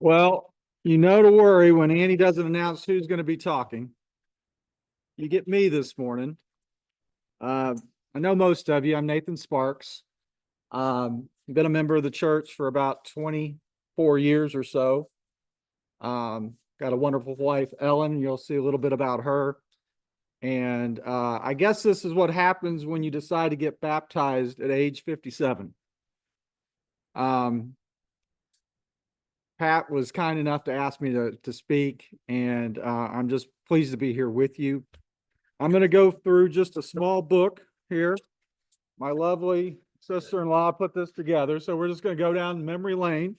Well, you know to worry when Andy doesn't announce who's going to be talking. You get me this morning. I know most of you. I'm Nathan Sparks. Been a member of the church for about 24 years or so. Got a wonderful wife, Ellen. You'll see a little bit about her. And I guess this is what happens when you decide to get baptized at age 57. Pat was kind enough to ask me to speak, and I'm just pleased to be here with you. I'm going to go through just a small book here. My lovely sister-in-law put this together, so we're just going to go down memory lane.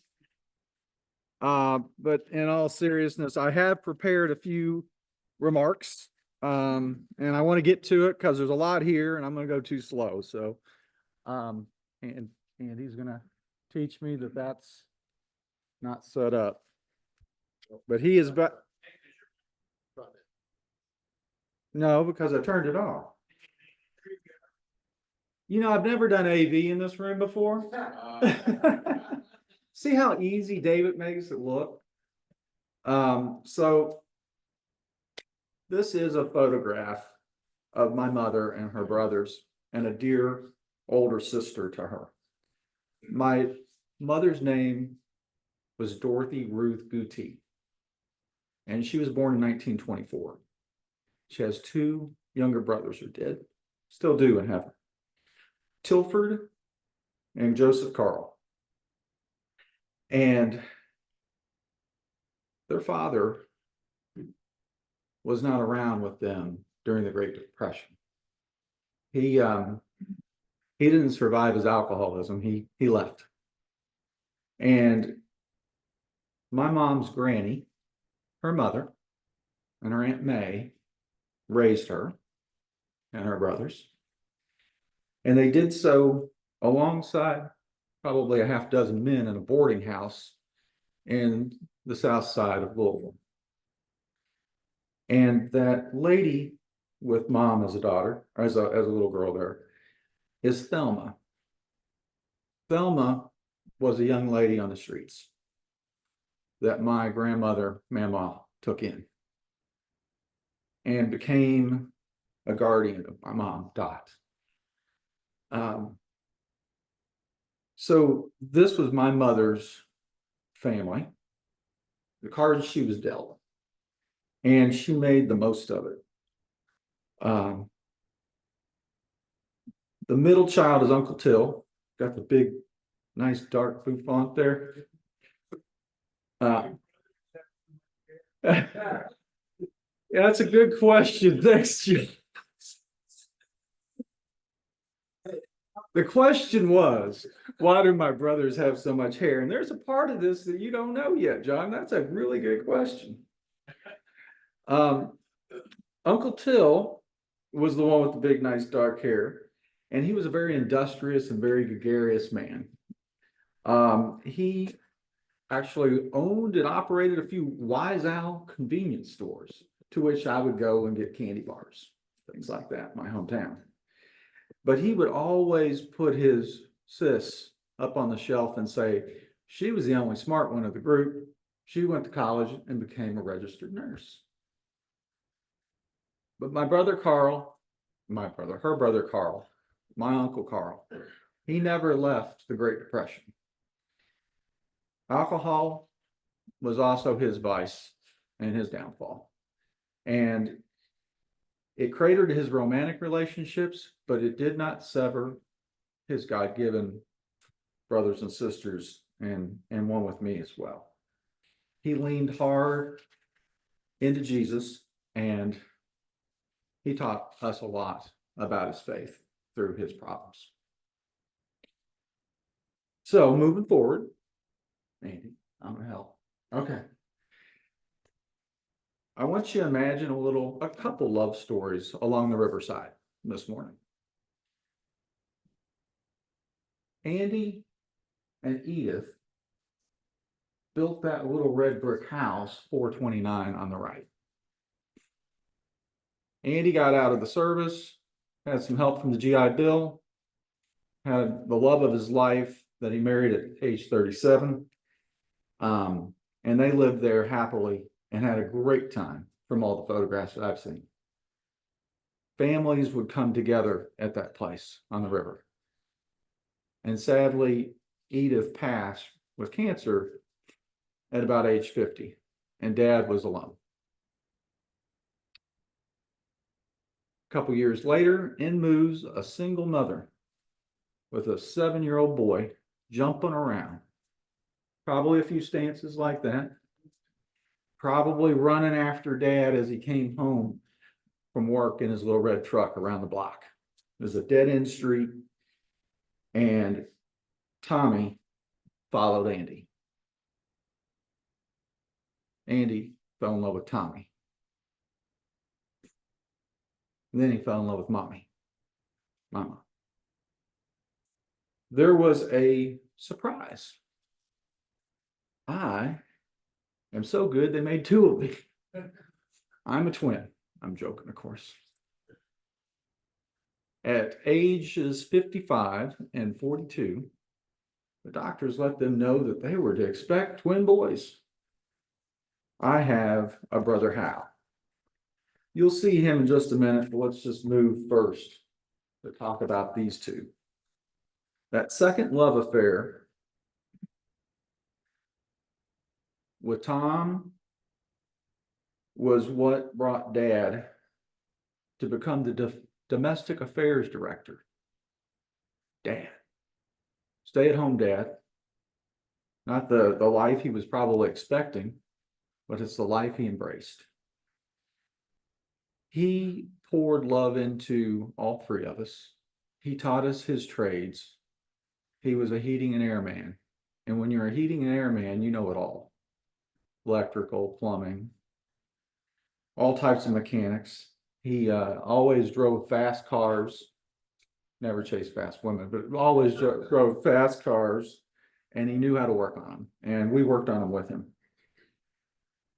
But in all seriousness, I have prepared a few remarks, and I want to get to it because there's a lot here, and I'm going to go too slow. So, and he's going to teach me that that's not set up, but he is back. No, because I turned it off. You know, I've never done AV in this room before. See how easy David makes it look? So this is a photograph of my mother and her brothers and a dear older sister to her. My mother's name was Dorothy Ruth Guti, and she was born in 1924. She has two younger brothers who did, still do in heaven, Tilford and Joseph Carl. And their father was not around with them during the Great Depression. He didn't survive his alcoholism. He left. And my mom's granny, her mother, and her Aunt May raised her and her brothers. And they did so alongside probably a half dozen men in a boarding house in the south side of Louisville. And that lady with mom as a daughter, or as a little girl there, is Thelma. Thelma was a young lady on the streets that my grandmother, Mama, took in and became a guardian of my mom, Dot. So this was my mother's family, the cards she was dealt, and she made the most of it. The middle child is Uncle Till, got the big, nice dark blue font there. Yeah, that's a good question. Thanks, Jim. The question was, why do my brothers have so much hair? And there's a part of this that you don't know yet, John. That's a really good question. Uncle Till was the one with the big, nice dark hair, and he was a very industrious and very gregarious man. He actually owned and operated a few Wise Owl convenience stores, to which I would go and get candy bars, things like that in my hometown. But he would always put his sis up on the shelf and say, she was the only smart one of the group. She went to college and became a registered nurse. But her brother Carl, my Uncle Carl, he never left the Great Depression. Alcohol was also his vice and his downfall. And it cratered his romantic relationships, but it did not sever his God-given brothers and sisters and one with me as well. He leaned hard into Jesus, and he taught us a lot about his faith through his problems. So moving forward, Andy, I'm gonna help. Okay. I want you to imagine a couple love stories along the riverside this morning. Andy and Edith built that little red brick house, 429 on the right. Andy got out of the service had some help from the GI Bill, had the love of his life that he married at age 37. And they lived there happily and had a great time from all the photographs that I've seen. Families would come together at that place on the river. And sadly, Edith passed with cancer at about age 50, and Dad was alone. A couple years later, in moves a single mother with a 7-year-old boy jumping around. Probably a few stances like that. Probably running after Dad as he came home from work in his little red truck around the block. It was a dead-end street, and Tommy followed Andy. Andy fell in love with Tommy. And then he fell in love with Mama. There was a surprise. I am so good they made 2 of me. I'm a twin. I'm joking, of course. At ages 55 and 42, the doctors let them know that they were to expect twin boys. I have a brother Hal. You'll see him in just a minute, but let's just move first to talk about these 2. That second love affair with Tom was what brought Dad to become the domestic affairs director. Dad. Stay-at-home dad. Not the life he was probably expecting, but it's the life he embraced. He poured love into all 3 of us. He taught us his trades. He was a heating and air man. And when you're a heating and air man, you know it all. Electrical, plumbing, all types of mechanics. He always drove fast cars, never chased fast women, but always drove fast cars, and he knew how to work on them. And we worked on them with him.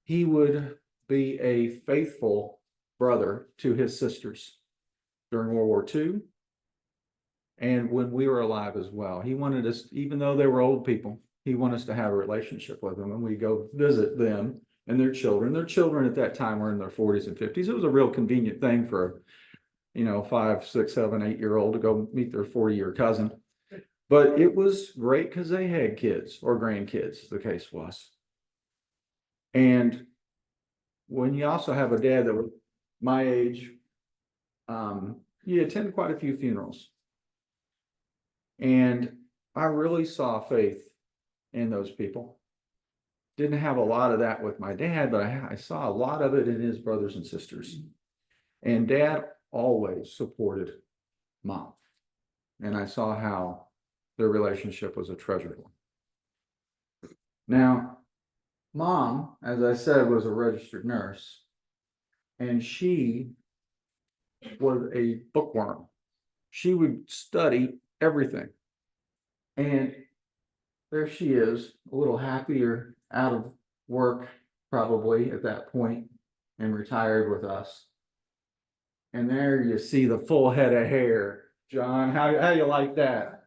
He would be a faithful brother to his sisters during World War II. And when we were alive as well, he wanted us, even though they were old people, he wanted us to have a relationship with them, and we go visit them and their children. Their children at that time were in their 40s and 50s. It was a real convenient thing for a 5, 6, 7, 8-year-old to go meet their 40-year cousin. But it was great because they had kids or grandkids, the case was. And when you also have a dad that was my age, you attend quite a few funerals. And I really saw faith in those people. Didn't have a lot of that with my dad, but I saw a lot of it in his brothers and sisters. And Dad always supported Mom. And I saw how their relationship was a treasured one. Now, Mom, as I said, was a registered nurse, and she was a bookworm. She would study everything. And there she is, a little happier, out of work probably at that point, and retired with us. And there you see the full head of hair. John, how you like that?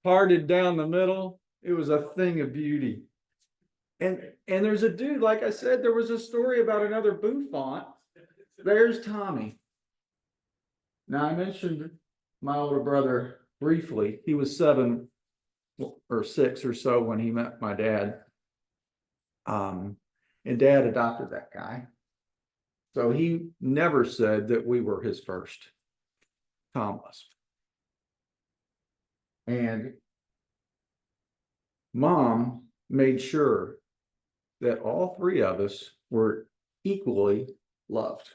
Parted down the middle. It was a thing of beauty. And there's a dude, like I said, there was a story about another bouffant. There's Tommy. Now, I mentioned my older brother briefly. He was 7 or 6 or so when he met my dad. And Dad adopted that guy. So he never said that we were his first. Tom was. And Mom made sure that all 3 of us were equally loved,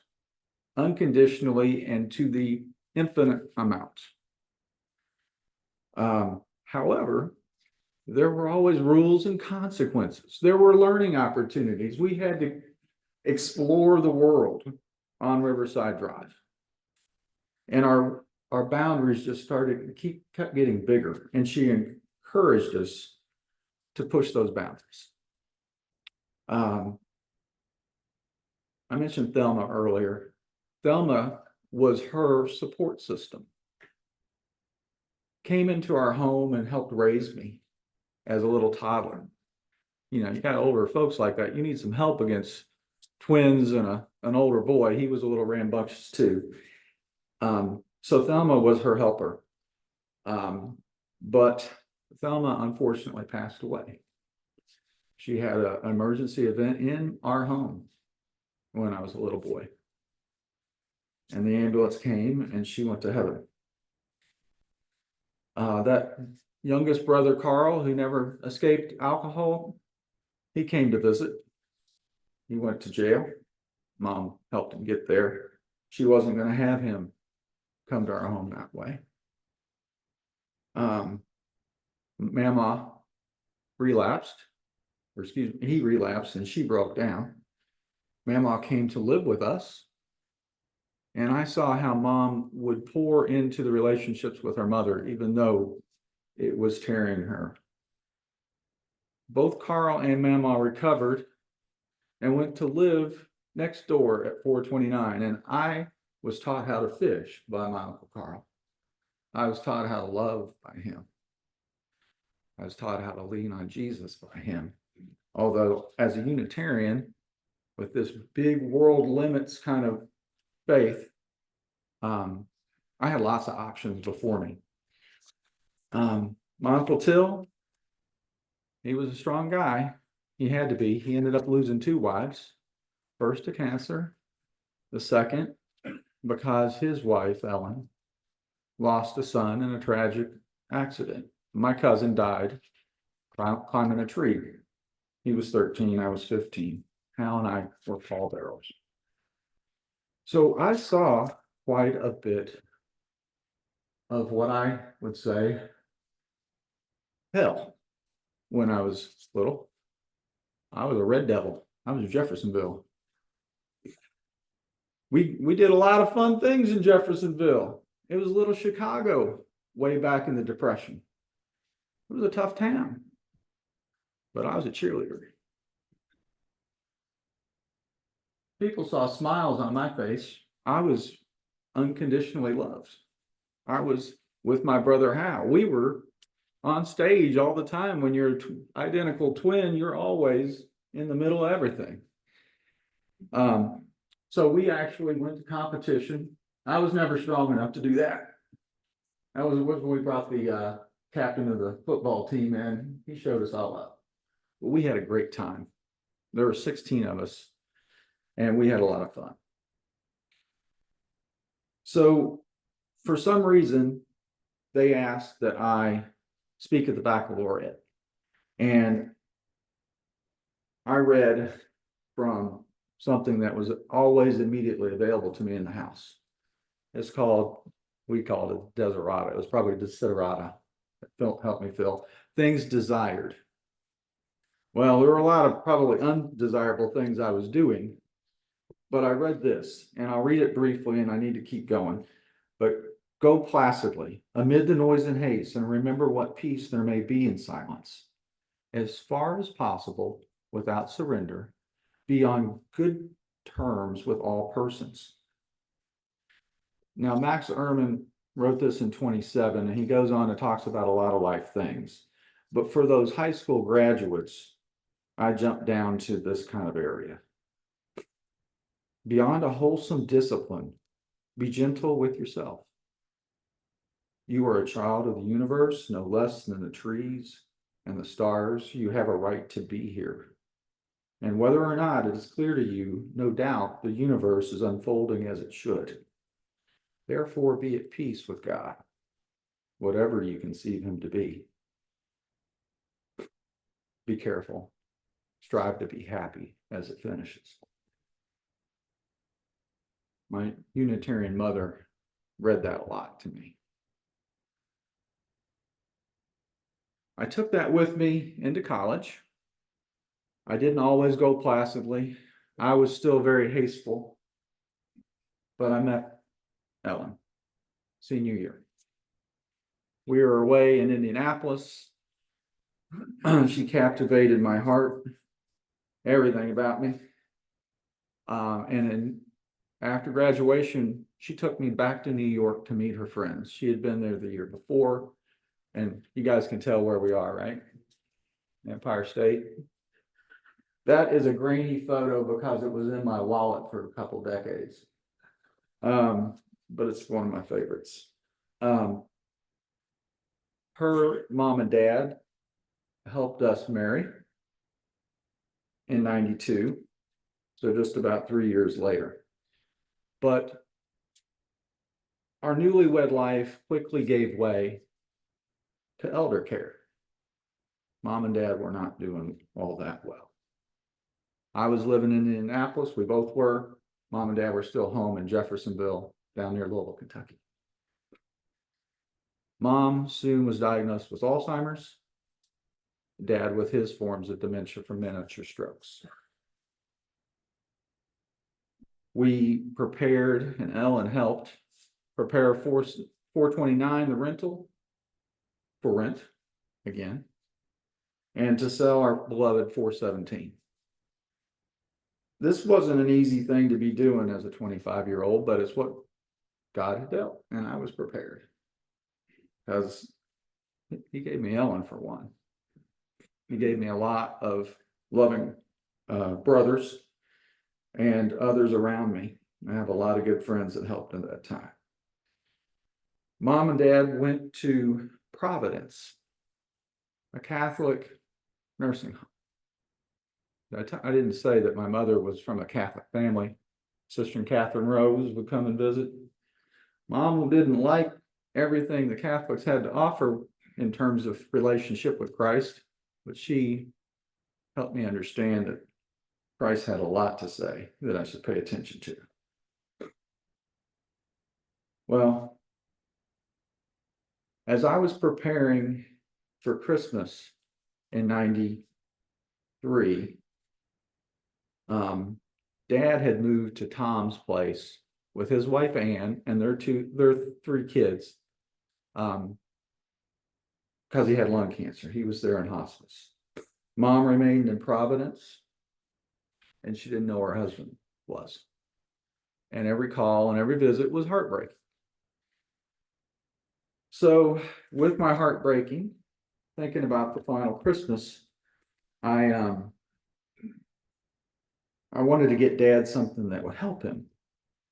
unconditionally and to the infinite amount. However, there were always rules and consequences. There were learning opportunities. We had to explore the world on Riverside Drive. And our boundaries just kept getting bigger. And she encouraged us to push those boundaries. I mentioned Thelma earlier. Thelma was her support system. Came into our home and helped raise me as a little toddler. You know, you got older folks like that, you need some help against twins and an older boy. He was a little rambunctious too. So Thelma was her helper. But Thelma unfortunately passed away. She had an emergency event in our home when I was a little boy. And the ambulance came and she went to heaven. That youngest brother, Carl, who never escaped alcohol, he came to visit. He went to jail. Mom helped him get there. She wasn't going to have him come to our home that way. Mama relapsed, or excuse me, he relapsed and she broke down. Mama came to live with us. And I saw how Mom would pour into the relationships with her mother, even though it was tearing her. Both Carl and Mama recovered and went to live next door at 429. And I was taught how to fish by my Uncle Carl. I was taught how to love by him. I was taught how to lean on Jesus by him. Although as a Unitarian, with this big world limits kind of faith, I had lots of options before me. My Uncle Till, he was a strong guy. He had to be. He ended up losing 2 wives. First to cancer. The second, because his wife, Ellen, lost a son in a tragic accident. My cousin died climbing a tree. He was 13, I was 15. Hal and I were pallbearers. So I saw quite a bit of what I would say hell when I was little. I was a red devil. I was in Jeffersonville. We did a lot of fun things in Jeffersonville. It was little Chicago way back in the Depression. It was a tough town, but I was a cheerleader. People saw smiles on my face. I was unconditionally loved. I was with my brother Hal. We were on stage all the time. When you're an identical twin, you're always in the middle of everything. So we actually went to competition. I was never strong enough to do that. That was when we brought the captain of the football team in. He showed us all up. But we had a great time. There were 16 of us, and we had a lot of fun. So for some reason, they asked that I speak at the baccalaureate. And I read from something that was always immediately available to me in the house. It's called, we called it Desiderata. It was probably Desiderata. Help me, Phil. Things desired. Well, there were a lot of probably undesirable things I was doing, but I read this, and I'll read it briefly, and I need to keep going. But go placidly amid the noise and haste, and remember what peace there may be in silence. As far as possible, without surrender, be on good terms with all persons. Now, Max Ehrman wrote this in 27, and he goes on and talks about a lot of life things. But for those high school graduates, I jumped down to this kind of area. Beyond a wholesome discipline, be gentle with yourself. You are a child of the universe, no less than the trees and the stars. You have a right to be here. And whether or not it is clear to you, no doubt the universe is unfolding as it should. Therefore, be at peace with God, whatever you conceive him to be. Be careful. Strive to be happy as it finishes. My Unitarian mother read that a lot to me. I took that with me into college. I didn't always go placidly. I was still very hasteful, but I met Ellen senior year. We were away in Indianapolis. She captivated my heart, everything about me. And after graduation, she took me back to New York to meet her friends. She had been there the year before, and you guys can tell where we are, right? Empire State. That is a grainy photo because it was in my wallet for a couple decades. But it's one of my favorites. Her mom and dad helped us marry in 92, so just about 3 years later. But our newlywed life quickly gave way to elder care. Mom and dad were not doing all that well. I was living in Indianapolis, we both were. Mom and dad were still home in Jeffersonville, down near Louisville, Kentucky. Mom soon was diagnosed with Alzheimer's, dad with his forms of dementia from miniature strokes. We prepared, and Ellen helped prepare 429, the rental, for rent again, and to sell our beloved 417. This wasn't an easy thing to be doing as a 25-year-old, but it's what God had dealt, and I was prepared. Because he gave me Ellen for one. He gave me a lot of loving brothers and others around me. I have a lot of good friends that helped at that time. Mom and dad went to Providence, a Catholic nursing home. I didn't say that my mother was from a Catholic family. Sister Catherine Rose would come and visit. Mom didn't like everything the Catholics had to offer in terms of relationship with Christ, but she helped me understand that Christ had a lot to say that I should pay attention to. Well, as I was preparing for Christmas in 93, Dad had moved to Tom's place with his wife Ann and their 3 kids, because he had lung cancer. He was there in hospice. Mom remained in Providence, and she didn't know her husband was. And every call and every visit was heartbreaking. So with my heartbreaking, thinking about the final Christmas, I wanted to get Dad something that would help him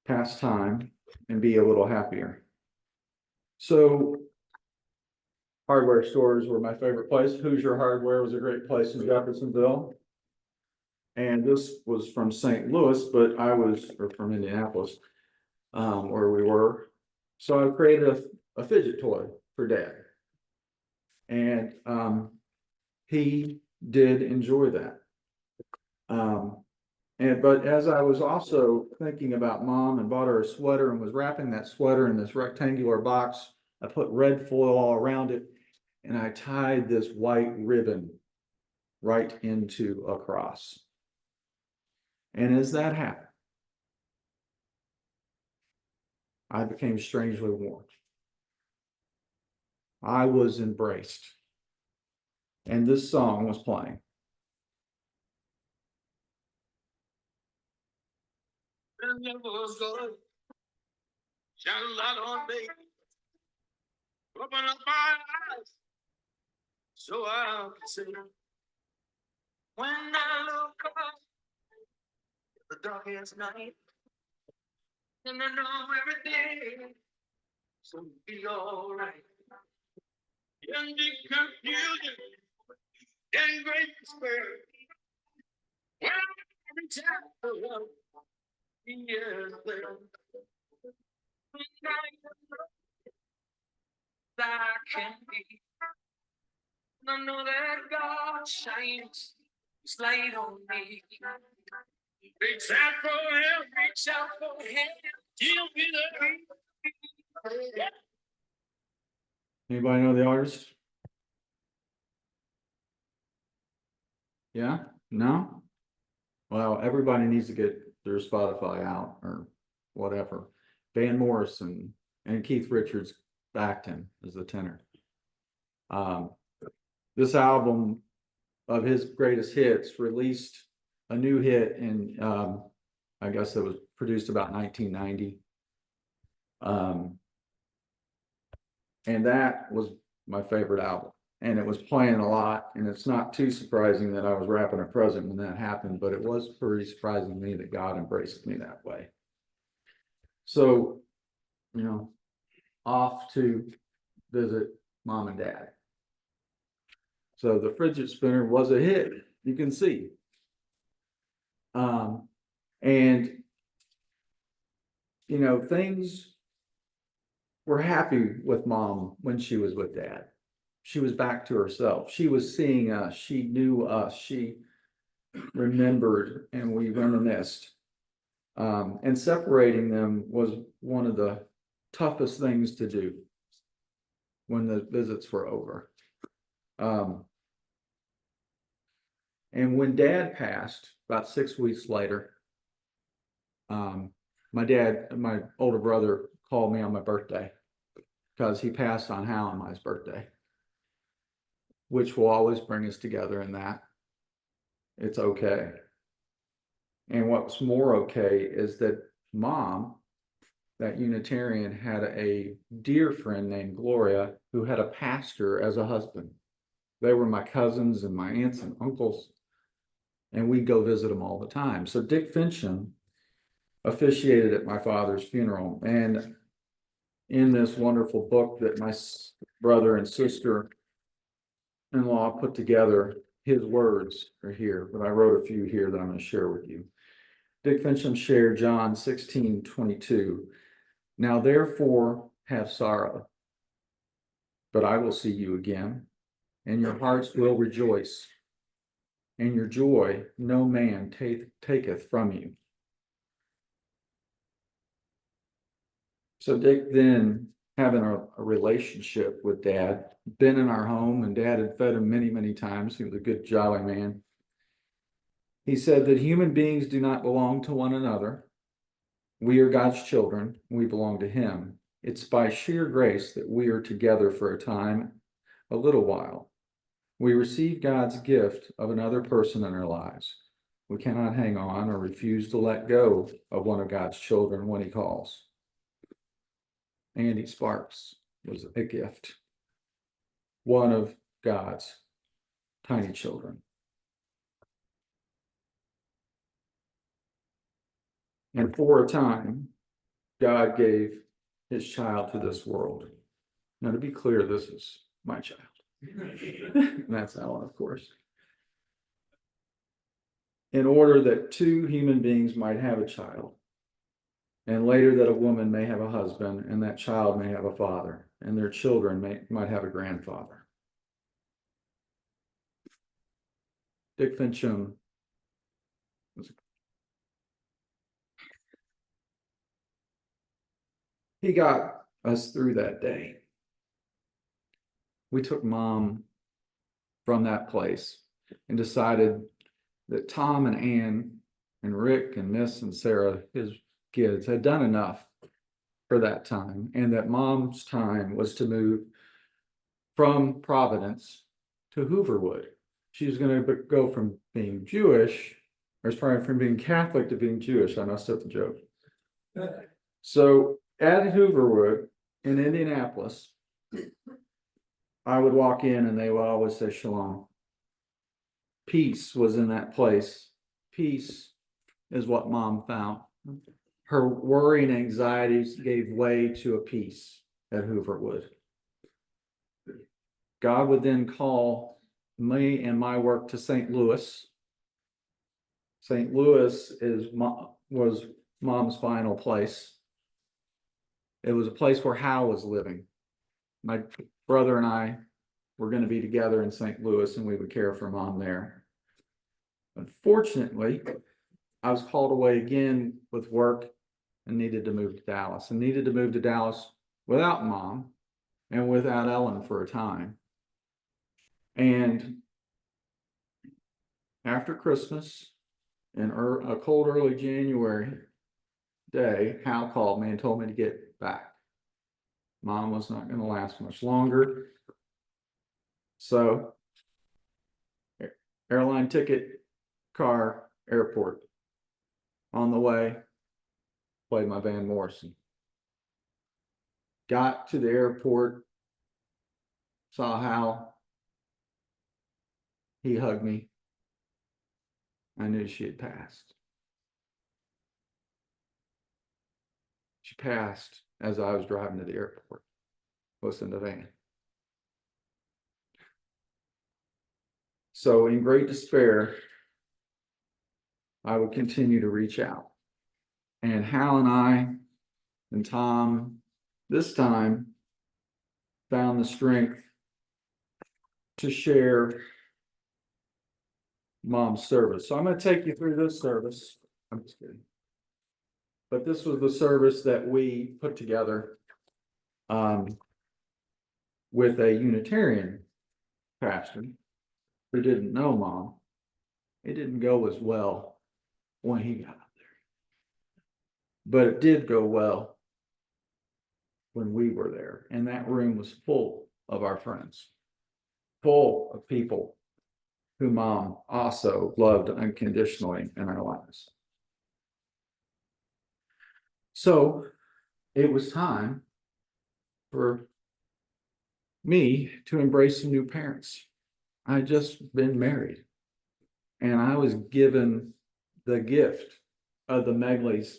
pass time and be a little happier. So hardware stores were my favorite place. Hoosier Hardware was a great place in Jeffersonville. And this was from St. Louis, but or from Indianapolis, where we were. So I created a fidget toy for Dad. And he did enjoy that. But as I was also thinking about Mom and bought her a sweater and was wrapping that sweater in this rectangular box, I put red foil all around it, and I tied this white ribbon right into a cross. And as that happened, I became strangely warm. I was embraced. And this song was playing. Shine a light on me. Open up my eyes so I can see. When I look up the darkest night, and I know everything so be all right. In the confusion and great despair, when every time I love, he is there. I can be. I know that God shines his light on me. Reach out for help, reach out for help. He'll be there. Anybody know the artist? Yeah? No? Well, everybody needs to get their Spotify out or whatever. Van Morrison and Keith Richards backed him as the tenor. This album of his greatest hits released a new hit in, I guess it was produced about 1990. And that was my favorite album. And it was playing a lot. And it's not too surprising that I was wrapping a present when that happened, but it was pretty surprising to me that God embraced me that way. So, off to visit mom and dad. So the fidget spinner was a hit, you can see. And things were happy with mom when she was with dad. She was back to herself. She was seeing us. She knew us. She remembered, and we reminisced. And separating them was one of the toughest things to do when the visits were over. And when dad passed, about 6 weeks later, my older brother called me on my birthday because he passed on Hal and my birthday, which will always bring us together in that. It's okay. And what's more okay is that mom, that Unitarian, had a dear friend named Gloria who had a pastor as a husband. They were my cousins and my aunts and uncles, and we'd go visit them all the time. So Dick Fincham officiated at my father's funeral. And in this wonderful book that my brother and sister-in-law put together, his words are here, but I wrote a few here that I'm going to share with you. Dick Fincham shared John 16:22. Now therefore have sorrow, but I will see you again, and your hearts will rejoice, and your joy no man taketh from you. So Dick then, having a relationship with dad, been in our home, and dad had fed him many, many times. He was a good, jolly man. He said that human beings do not belong to one another. We are God's children. We belong to him. It's by sheer grace that we are together for a time, a little while. We receive God's gift of another person in our lives. We cannot hang on or refuse to let go of one of God's children when he calls. Andy Sparks was a gift, one of God's tiny children. And for a time, God gave his child to this world. Now, to be clear, this is my child. And that's Ellen, of course. In order that two human beings might have a child, and later that a woman may have a husband, and that child may have a father, and their children might have a grandfather. Dick Fincham he got us through that day. We took mom from that place and decided that Tom and Ann and Rick and Miss and Sarah, his kids, had done enough for that time, and that mom's time was to move from Providence to Hooverwood. She was going to go from being Jewish, or sorry, from being Catholic to being Jewish. I messed up the joke. So at Hooverwood in Indianapolis, I would walk in and they would always say shalom. Peace was in that place. Peace is what mom found. Her worry and anxieties gave way to a peace at Hooverwood. God would then call me and my work to St. Louis. St. Louis was mom's final place. It was a place where Hal was living. My brother and I were going to be together in St. Louis, and we would care for mom there. Unfortunately, I was called away again with work and needed to move to Dallas, without mom and without Ellen for a time. And after Christmas, in a cold early January day, Hal called me and told me to get back. Mom was not going to last much longer. So, airline ticket, car, airport. On the way, played my Van Morrison. got to the airport, saw Hal. He hugged me. I knew she had passed. She passed as I was driving to the airport. Was in the van. So in great despair, I would continue to reach out. And Hal and I and Tom, this time, found the strength to share Mom's service. So I'm going to take you through this service. I'm just kidding. But this was the service that we put together with a Unitarian pastor who didn't know Mom. It didn't go as well when he got up there. But it did go well when we were there. And that room was full of our friends, full of people who Mom also loved unconditionally in our lives. So it was time for me to embrace some new parents. I had just been married, and I was given the gift of the Megleys.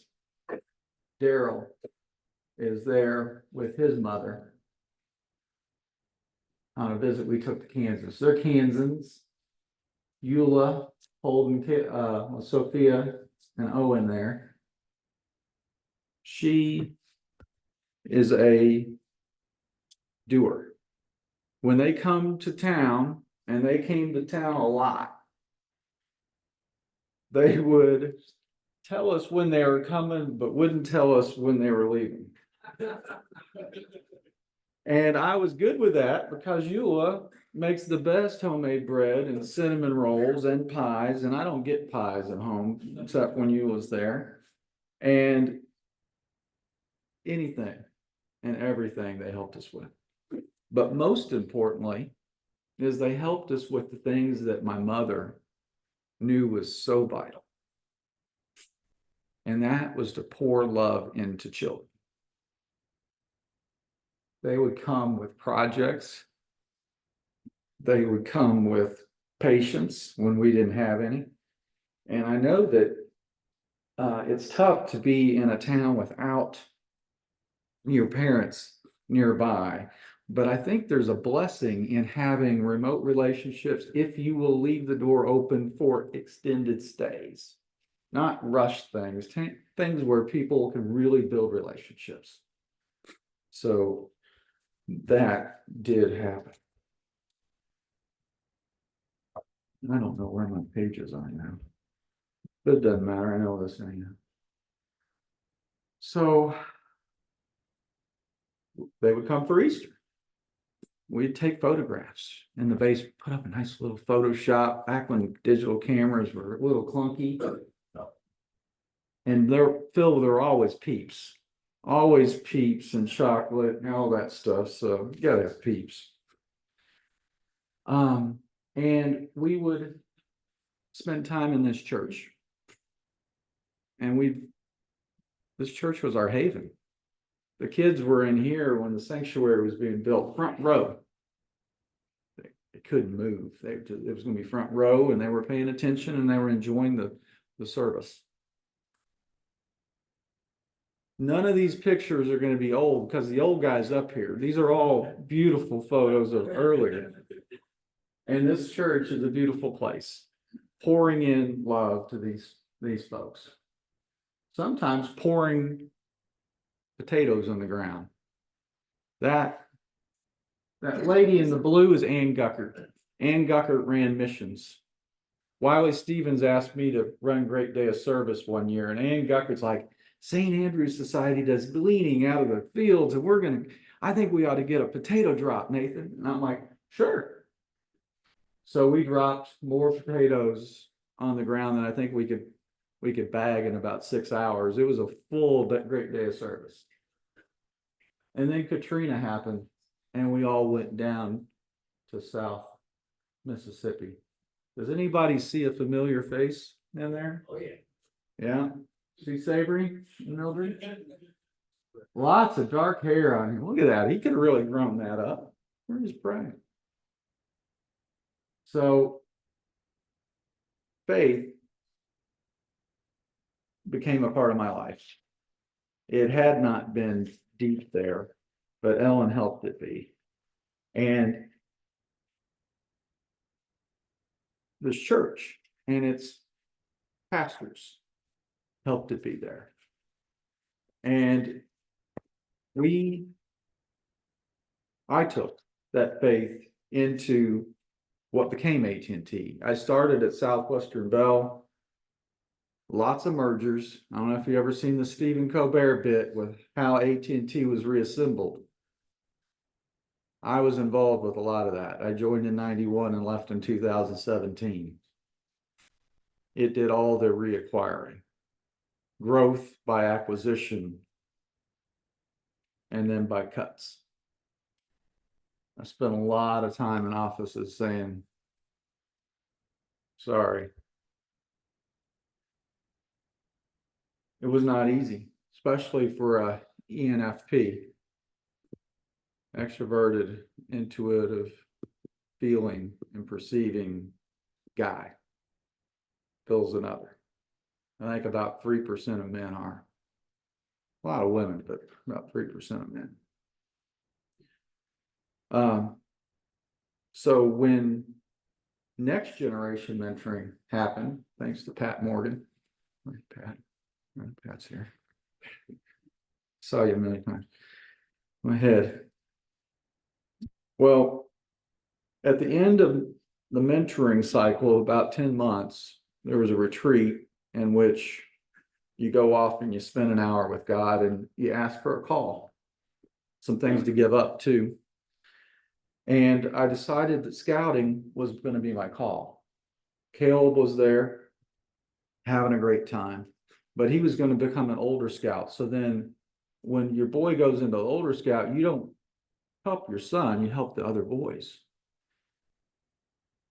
Daryl is there with his mother on a visit we took to Kansas. They're Kansans. Eula, Holden, Sophia, and Owen there. She is a doer. When they come to town, and they came to town a lot, they would tell us when they were coming, but wouldn't tell us when they were leaving. And I was good with that because Eula makes the best homemade bread and cinnamon rolls and pies, and I don't get pies at home except when Eula's there. And anything and everything they helped us with. But most importantly is they helped us with the things that my mother knew was so vital. And that was to pour love into children. They would come with projects. They would come with patience when we didn't have any. And I know that it's tough to be in a town without your parents nearby. But I think there's a blessing in having remote relationships if you will leave the door open for extended stays, not rush things, things where people can really build relationships. So that did happen. I don't know where my pages are now, but it doesn't matter. I know this anyhow. So they would come for Easter. We'd take photographs in the basement, put up a nice little Photoshop back when digital cameras were a little clunky. And they're filled with, there were always peeps and chocolate and all that stuff. So you gotta have peeps. And we would spend time in this church. And this church was our haven. The kids were in here when the sanctuary was being built, front row. They couldn't move. It was going to be front row, and they were paying attention and they were enjoying the service. None of these pictures are going to be old because the old guy's up here. These are all beautiful photos of earlier. And this church is a beautiful place, pouring in love to these folks. Sometimes pouring potatoes on the ground. That lady in the blue is Ann Guckert. Ann Guckert ran missions. Wiley Stevens asked me to run Great Day of Service one year, and Ann Guckert's like, St. Andrew's Society does gleaning out of the fields, and I think we ought to get a potato drop, Nathan. And I'm like, sure. So we dropped more potatoes on the ground than I think we could bag in about 6 hours. It was a full Great Day of Service. And then Katrina happened, and we all went down to South Mississippi. Does anybody see a familiar face in there? Oh, yeah. Yeah. See Savory, Mildred? Lots of dark hair on him. Look at that. He could have really grown that up. Where's Brian? So faith became a part of my life. It had not been deep there, but Ellen helped it be. And the church and its pastors helped it be there. And I took that faith into what became AT&T. I started at Southwestern Bell, lots of mergers. I don't know if you ever seen the Stephen Colbert bit with how AT&T was reassembled. I was involved with a lot of that. I joined in 91 and left in 2017. It did all the reacquiring, growth by acquisition, and then by cuts. I spent a lot of time in offices saying, sorry. It was not easy, especially for a ENFP, extroverted, intuitive, feeling and perceiving guy. Phil's another. I think about 3% of men are. A lot of women, but about 3% of men. So when next generation mentoring happened, thanks to Pat Morgan. Pat's here. Saw you a million times. My head. Well, at the end of the mentoring cycle, about 10 months, there was a retreat in which you go off and you spend an hour with God and you ask for a call, some things to give up too. And I decided that scouting was going to be my call. Caleb was there having a great time, but he was going to become an older scout. So then when your boy goes into the older scout, you don't help your son, you help the other boys.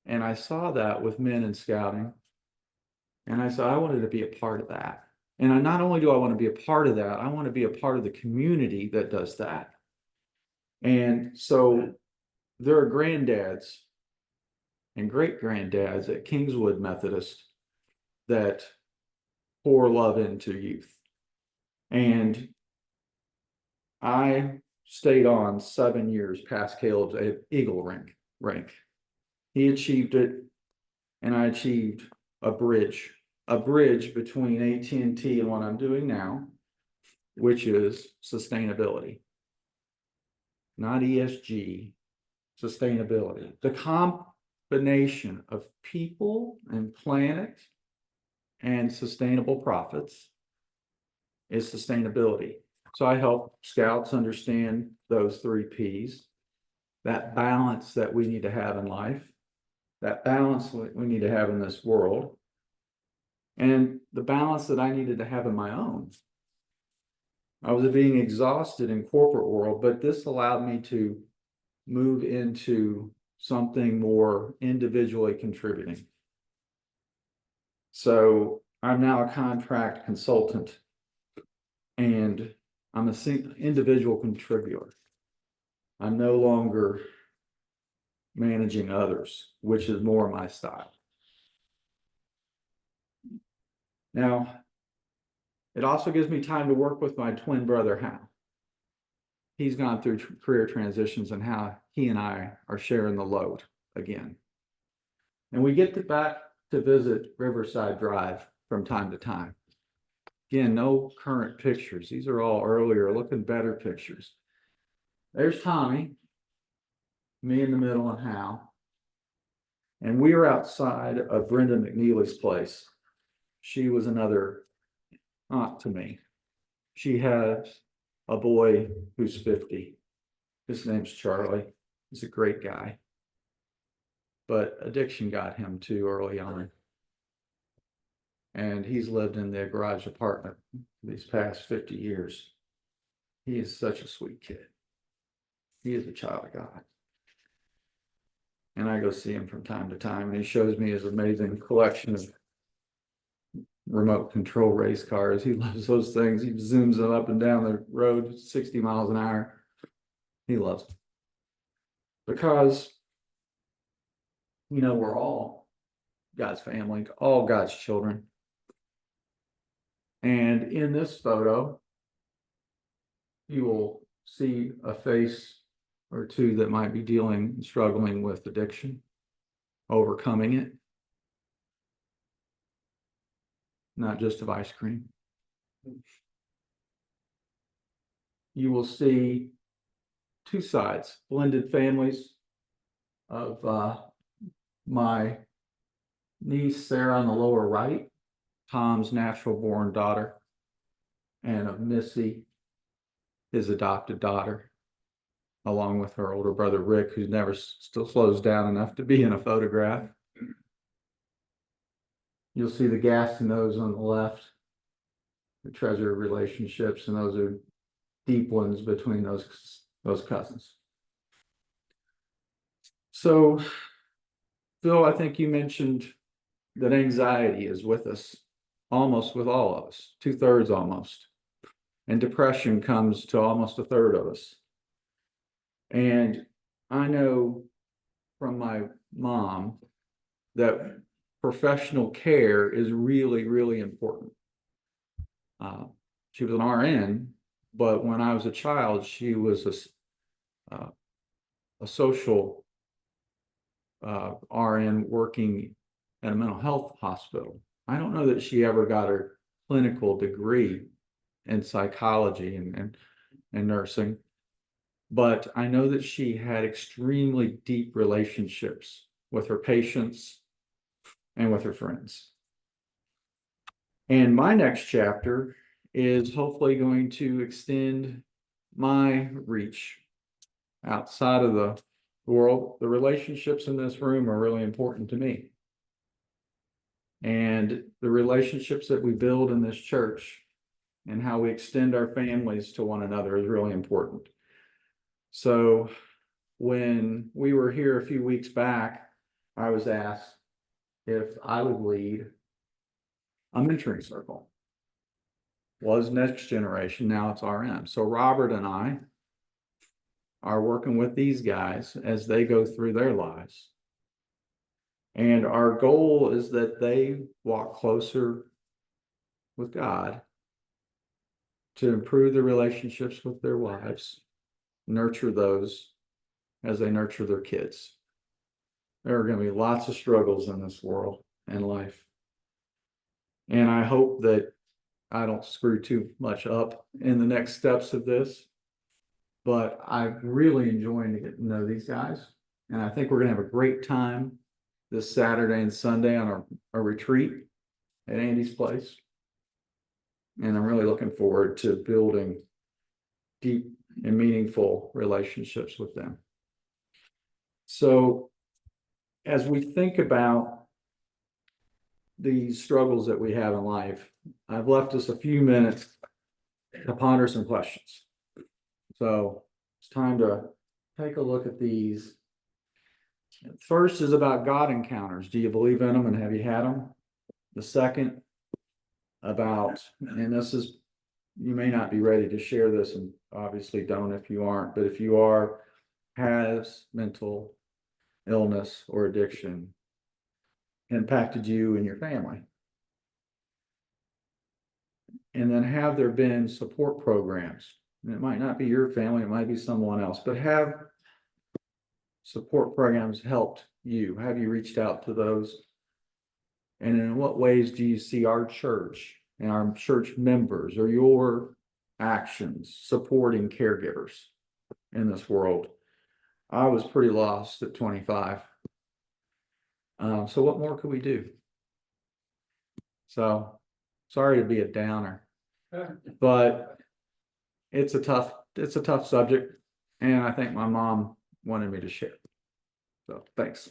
And I saw that with men in scouting. And I said, I wanted to be a part of that. And not only do I want to be a part of that, I want to be a part of the community that does that. And so there are granddads and great granddads at Kingswood Methodist that pour love into youth. And I stayed on 7 years past Caleb's Eagle rank. He achieved it, and I achieved a bridge between AT&T and what I'm doing now, which is sustainability, not ESG, sustainability. The combination of people and planet and sustainable profits is sustainability. So I help scouts understand those 3 Ps, that balance that we need to have in life, that balance we need to have in this world, and the balance that I needed to have in my own. I was being exhausted in corporate world, but this allowed me to move into something more individually contributing. So I'm now a contract consultant, and I'm an individual contributor. I'm no longer managing others, which is more my style. Now, it also gives me time to work with my twin brother, Hal. He's gone through career transitions, and how he and I are sharing the load again. And we get back to visit Riverside Drive from time to time. Again, no current pictures. These are all earlier, looking better pictures. There's Tommy, me in the middle, and Hal. And we are outside of Brenda McNeely's place. She was another aunt to me. She has a boy who's 50. His name's Charlie. He's a great guy. But addiction got him too early on. And he's lived in the garage apartment these past 50 years. He is such a sweet kid. He is a child of God. And I go see him from time to time, and he shows me his amazing collection of remote control race cars. He loves those things. He zooms them up and down the road 60 miles an hour. He loves them. Because, we're all God's family, all God's children. And in this photo, you will see a face or two that might be struggling with addiction, overcoming it. Not just of ice cream. You will see two sides, blended families of my niece Sarah on the lower right, Tom's natural born daughter, and of Missy, his adopted daughter, along with her older brother Rick, who never still slows down enough to be in a photograph. You'll see the gas and those on the left, the treasure relationships, and those are deep ones between those cousins. So, Phil, I think you mentioned that anxiety is with us, almost with all of us, 2/3 almost. And depression comes to almost 1/3 of us. And I know from my mom that professional care is really, really important. She was an RN, but when I was a child, she was a social RN working at a mental health hospital. I don't know that she ever got her clinical degree in psychology and nursing, but I know that she had extremely deep relationships with her patients and with her friends. And my next chapter is hopefully going to extend my reach outside of the world. The relationships in this room are really important to me. And the relationships that we build in this church and how we extend our families to one another is really important. So when we were here a few weeks back, I was asked if I would lead a mentoring circle. Was Next Generation, now it's RM. So Robert and I are working with these guys as they go through their lives. And our goal is that they walk closer with God to improve the relationships with their wives, nurture those as they nurture their kids. There are going to be lots of struggles in this world and life. And I hope that I don't screw too much up in the next steps of this, but I'm really enjoying getting to know these guys. And I think we're going to have a great time this Saturday and Sunday on our retreat at Andy's place. And I'm really looking forward to building deep and meaningful relationships with them. So as we think about the struggles that we have in life, I've left us a few minutes to ponder some questions. So it's time to take a look at these. First is about God encounters. Do you believe in them and have you had them? The second about, and this is, you may not be ready to share this, and obviously don't if you aren't, but if you are, has mental illness or addiction impacted you and your family? And then have there been support programs? And it might not be your family, it might be someone else, but have support programs helped you? Have you reached out to those? And in what ways do you see our church and our church members or your actions supporting caregivers in this world? I was pretty lost at 25. So what more could we do? So sorry to be a downer, but it's a tough subject, and I think my mom wanted me to share. So thanks.